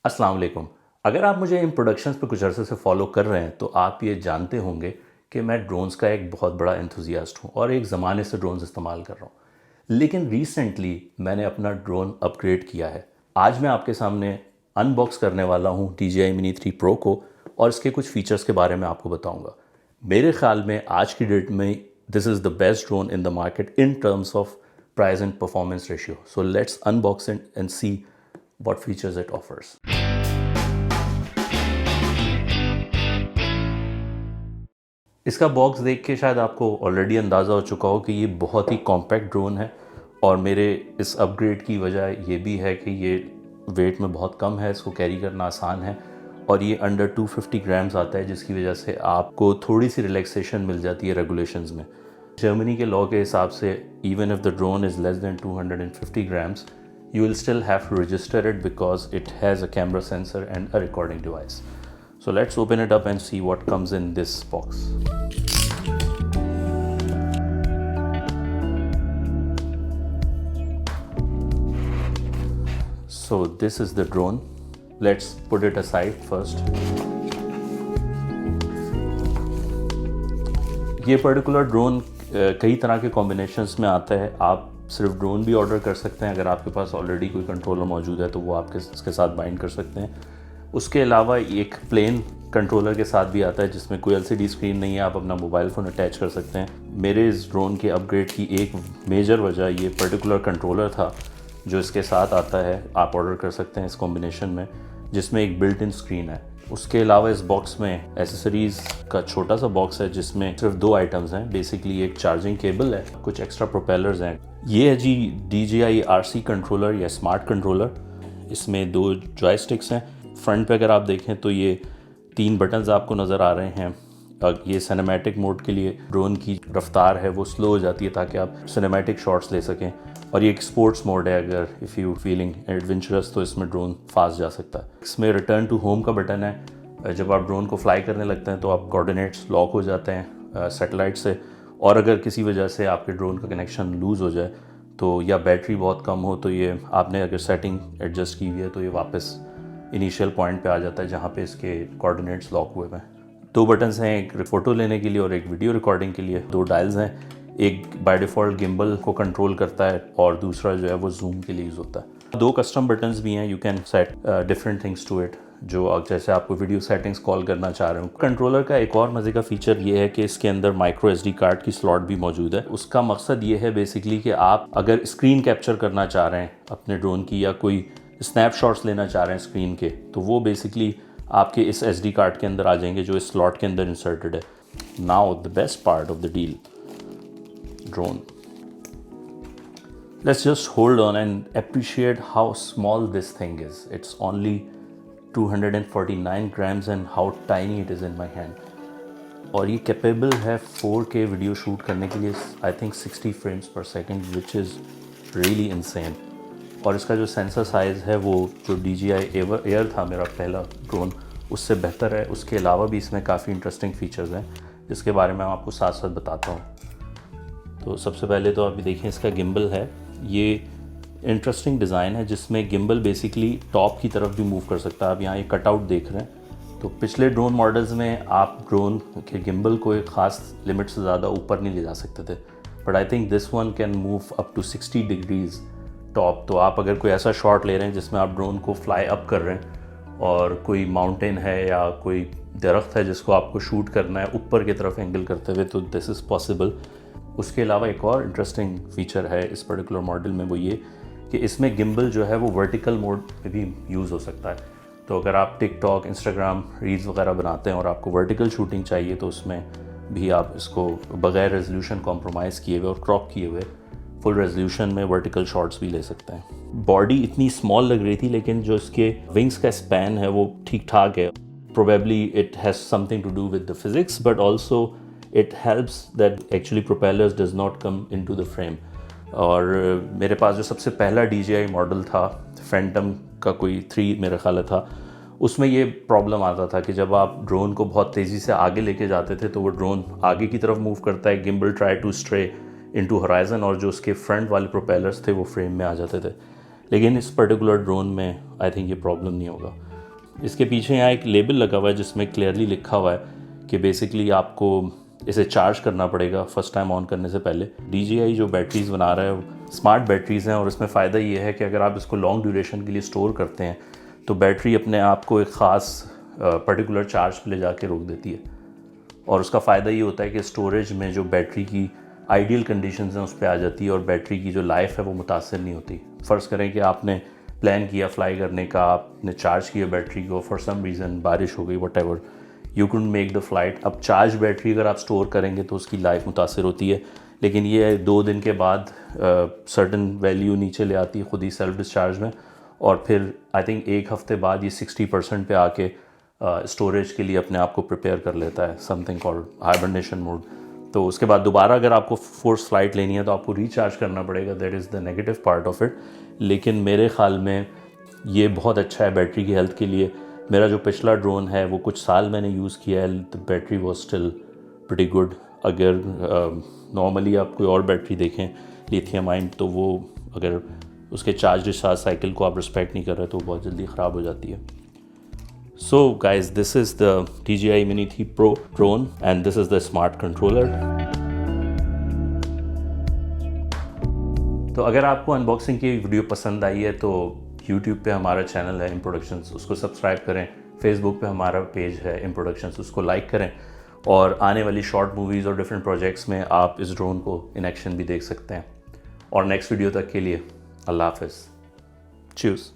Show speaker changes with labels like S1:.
S1: अस्सलाम वालेकुम। अगर आप मुझे इन प्रोडक्शंस पे कुछ अरसे से फॉलो कर रहे हैं तो आप ये जानते होंगे कि मैं ड्रोन्स का एक बहुत बड़ा एंथुजियास्ट हूँ और एक ज़माने से ड्रोन्स इस्तेमाल कर रहा हूँ। लेकिन रिसेंटली मैंने अपना ड्रोन अपग्रेड किया है। आज मैं आपके सामने अनबॉक्स करने वाला हूँ DJI Mini 3 Pro को और इसके कुछ फीचर्स के बारे में आपको बताऊँगा। मेरे ख्याल में आज की डेट में this is the best drone in the market in terms of price and performance ratio. So let's unbox it and see what features it offers. इसका बॉक्स देख के शायद आपको ऑलरेडी अंदाज़ा हो चुका हो कि ये बहुत ही कॉम्पैक्ट ड्रोन है और मेरे इस अपग्रेड की वजह ये भी है कि ये वेट में बहुत कम है, इसको कैरी करना आसान है और ये अंडर 250 ग्राम्स आता है, जिसकी वजह से आपको थोड़ी सी रिलैक्सेशन मिल जाती है रेगुलेशंस में। जर्मनी के लॉ के हिसाब से even if the drone is less than 250 grams, you will still have to register it because it has a camera sensor and a recording device. So let's open it up and see what comes in this box. So this is the drone. Let's put it aside first. ये particular drone कई तरह के combinations में आता है। आप सिर्फ drone भी ऑर्डर कर सकते हैं, अगर आपके पास ऑलरेडी कोई कंट्रोलर मौजूद है तो वो आपके इसके साथ बाइंड कर सकते हैं। उसके अलावा एक प्लेन कंट्रोलर के साथ भी आता है जिसमें कोई LCD स्क्रीन नहीं है, आप अपना मोबाइल फ़ोन अटैच कर सकते हैं। मेरे इस ड्रोन के अपग्रेड की एक मेजर वजह ये पर्टिकुलर कंट्रोलर था जो इसके साथ आता है, आप ऑर्डर कर सकते हैं इस कॉम्बिनेशन में, जिसमें एक बिल्ट इन स्क्रीन है। उसके अलावा इस बॉक्स में एसेसरीज़ का छोटा सा बॉक्स है जिसमें सिर्फ 2 आइटम्स हैं। बेसिकली एक चार्जिंग केबल है, कुछ एक्स्ट्रा प्रोपेलर्स हैं। ये है जी DJI RC कंट्रोलर या स्मार्ट कंट्रोलर। इसमें 2 जॉयस्टिक्स हैं। फ्रंट पे अगर आप देखें तो ये 3 बटन्स आपको नज़र आ रहे हैं। ये सिनेमैटिक मोड के लिए ड्रोन की रफ्तार है वो स्लो हो जाती है ताकि आप सिनेमैटिक शॉट्स ले सकें। और ये एक स्पोर्ट्स मोड है, अगर इफ़ यू फीलिंग एडवेंचरस तो इसमें ड्रोन फास्ट जा सकता है। इसमें रिटर्न टू होम का बटन है। जब आप ड्रोन को फ्लाई करने लगते हैं तो आप कोऑर्डिनेट्स लॉक हो जाते हैं सैटेलाइट से, और अगर किसी वजह से आपके ड्रोन का कनेक्शन लूज़ हो जाए तो या बैटरी बहुत कम हो तो ये आपने अगर सेटिंग एडजस्ट की हुई है तो ये वापस इनिशियल पॉइंट पे आ जाता है जहाँ पे इसके कोऑर्डिनेट्स लॉक हुए हैं। 2 बटन्स हैं, एक फ़ोटो लेने के लिए और एक वीडियो रिकॉर्डिंग के लिए। 2 डायल्स हैं, एक बाय डिफ़ॉल्ट गिम्बल को कंट्रोल करता है और दूसरा जो है वो जूम के लिए यूज़ होता है। 2 कस्टम बटन्स भी हैं, you can set different things to it, जो जैसे आपको वीडियो सेटिंग्स कॉल करना चाह रहे हो। कंट्रोलर का एक और मज़े का फीचर ये है कि इसके अंदर माइक्रो SD कार्ड की स्लॉट भी मौजूद है। उसका मकसद ये है बेसिकली कि आप अगर स्क्रीन कैप्चर करना चाह रहे हैं अपने ड्रोन की या कोई स्नैपशॉट्स लेना चाह रहे हैं स्क्रीन के, तो वो बेसिकली आपके इस SD कार्ड के अंदर आ जाएंगे जो इस स्लॉट के अंदर इंसर्टेड है। Now the best part of the deal, drone. Let's just hold on and appreciate how small this thing is. It's only 249 grams and how tiny it is in my hand. और ये capable है 4K video shoot करने के लिए, I think 60 frames पर second, which is really insane. और इसका जो सेंसर साइज़ है वो जो DJI एयर था मेरा पहला ड्रोन, उससे बेहतर है। उसके अलावा भी इसमें काफ़ी इंटरेस्टिंग फीचर्स हैं जिसके बारे में मैं आपको साथ साथ बताता हूँ। तो सबसे पहले तो अभी देखें इसका गिम्बल है। ये इंटरेस्टिंग डिज़ाइन है जिसमें गिम्बल बेसिकली टॉप की तरफ भी मूव कर सकता है। आप यहाँ ये कटआउट देख रहे हैं। तो पिछले ड्रोन मॉडल्स में आप ड्रोन के गिम्बल को एक ख़ास लिमिट से ज़्यादा ऊपर नहीं ले जा सकते थे, but I think this one can move up to 60 degrees top. तो आप अगर कोई ऐसा शॉट ले रहे हैं जिसमें आप ड्रोन को फ्लाई अप कर रहे हैं और कोई माउंटेन है या कोई दरख्त है जिसको आपको शूट करना है ऊपर की तरफ एंगल करते हुए, तो दिस इज़ पॉसिबल। उसके अलावा एक और इंटरेस्टिंग फीचर है इस पर्टिकुलर मॉडल में, वो ये कि इसमें गिम्बल जो है वो वर्टिकल मोड पे भी यूज़ हो सकता है। तो अगर आप टिकटॉक, इंस्टाग्राम रील्स वगैरह बनाते हैं और आपको वर्टिकल शूटिंग चाहिए तो उसमें भी आप इसको बगैर रेजोल्यूशन कॉम्प्रोमाइज़ किए हुए और क्रॉप किए हुए फुल रेजोल्यूशन में वर्टिकल शॉट्स भी ले सकते हैं। बॉडी इतनी स्मॉल लग रही थी लेकिन जो इसके विंग्स का स्पैन है वो ठीक ठाक है। Probably it has something to do with the physics, but also it helps that actually propellers does not come into the frame. और मेरे पास जो सबसे पहला DJI मॉडल था, फैंटम का कोई 3 मेरा ख्याल था, उसमें ये प्रॉब्लम आता था कि जब आप ड्रोन को बहुत तेज़ी से आगे लेके जाते थे तो वो ड्रोन आगे की तरफ मूव करता है, gimbal try to stray into horizon, और जो उसके फ्रंट वाले प्रोपेलर्स थे वो फ्रेम में आ जाते थे। लेकिन इस पर्टिकुलर ड्रोन में आई थिंक ये प्रॉब्लम नहीं होगा। इसके पीछे यहाँ एक लेबल लगा हुआ है जिसमें क्लियरली लिखा हुआ है कि बेसिकली आपको इसे चार्ज करना पड़ेगा फर्स्ट टाइम ऑन करने से पहले। DJI जो बैटरीज़ बना रहा है वो स्मार्ट बैटरीज़ हैं और इसमें फ़ायदा ये है कि अगर आप इसको लॉन्ग ड्यूरेशन के लिए स्टोर करते हैं तो बैटरी अपने आप को एक ख़ास पर्टिकुलर चार्ज पे ले जाके रोक देती है। और उसका फ़ायदा ये होता है कि स्टोरेज में जो बैटरी की आइडियल कंडीशंस हैं उस पर आ जाती है और बैटरी की जो लाइफ है वो मुतासर नहीं होती। फ़र्ज़ करें कि आपने प्लान किया फ़्लाई करने का, आपने चार्ज किया बैटरी को, फॉर सम रीज़न बारिश हो गई, whatever, you couldn't make the flight. अब चार्ज बैटरी अगर आप स्टोर करेंगे तो उसकी लाइफ मुतासर होती है, लेकिन ये 2 दिन के बाद सर्टन वैल्यू नीचे ले आती है खुद ही सेल्फ डिस्चार्ज में, और फिर आई थिंक 1 हफ़्ते बाद ये 60% पे आके स्टोरेज के लिए अपने आप को प्रिपेयर कर लेता है, समथिंग कॉल्ड हाइबरनेशन मोड। तो उसके बाद दोबारा अगर आपको फोर्स फ्लाइट लेनी है तो आपको रिचार्ज करना पड़ेगा, that is the negative part of it. लेकिन मेरे ख़्याल में ये बहुत अच्छा है बैटरी की हेल्थ के लिए। मेरा जो पिछला ड्रोन है वो कुछ साल मैंने यूज़ किया है, the battery was still pretty good. अगर नॉर्मली आप कोई और बैटरी देखें लिथियम आयन, तो वो अगर उसके चार्ज डिस्चार्ज साइकिल को आप रिस्पेक्ट नहीं कर रहे तो बहुत जल्दी ख़राब हो जाती है। So guys, this is the DJI Mini 3 Pro drone and this is the smart controller. तो अगर आपको अनबॉक्सिंग की वीडियो पसंद आई है तो YouTube पे हमारा चैनल है InProductions, उसको सब्सक्राइब करें। Facebook पे हमारा पेज है InProductions, उसको लाइक करें। और आने वाली शॉर्ट मूवीज़ और डिफरेंट प्रोजेक्ट्स में आप इस ड्रोन को इन एक्शन भी देख सकते हैं। और नेक्स्ट वीडियो तक के लिए अल्लाह हाफ़िज़, चीयर्स।